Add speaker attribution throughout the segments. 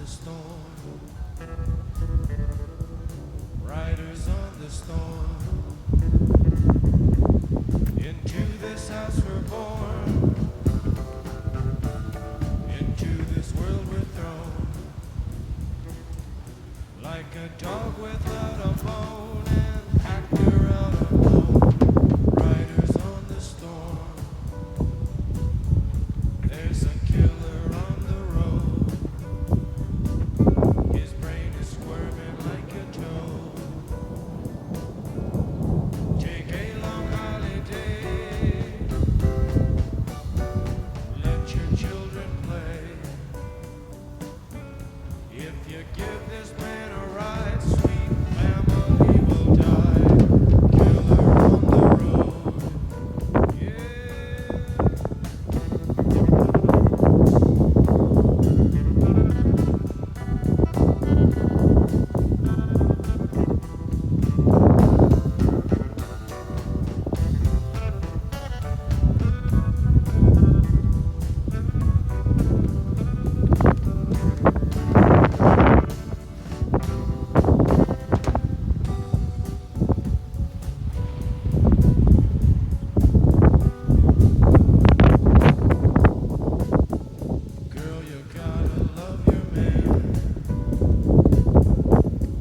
Speaker 1: storm, riders on the storm. Into this house we're born, into this world we're thrown, like a dog without a bone, an actor out alone. Riders on the storm, there's a killer on the road. His brain is squirming like a toad. Take a long holiday, let your children play. If you give this man a ride, sweet family will die. Killer on the road, yeah. Girl, you gotta love your man.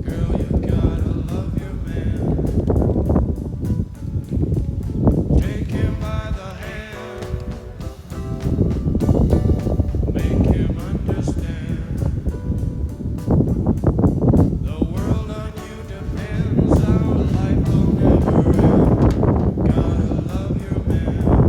Speaker 1: Girl, you gotta love your man. Take him by the hand, make him understand. The world on you depends, our life will never end. Gotta love your man, yeah.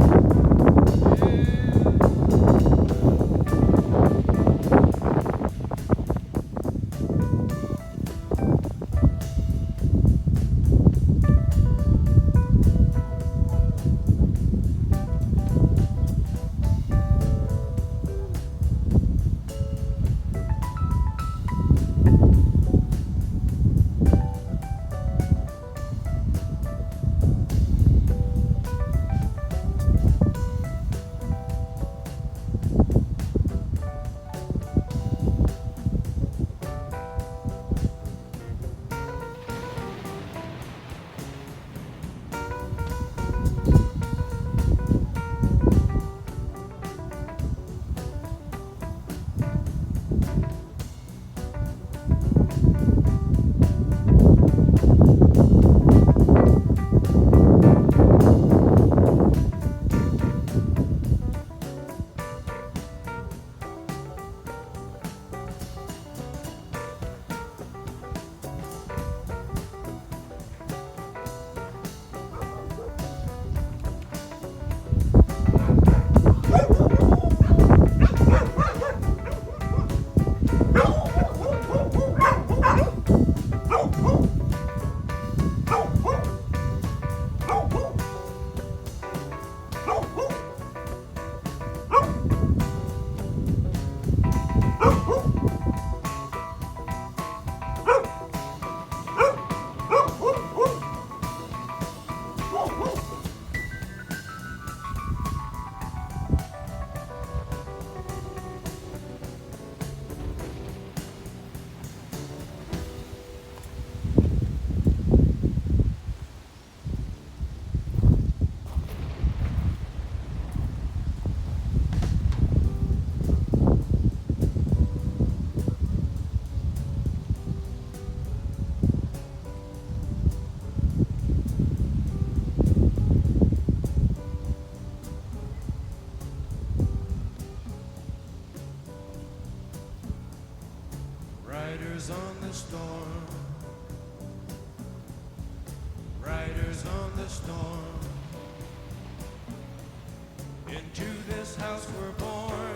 Speaker 1: Riders on the storm, riders on the storm. Into this house we're born,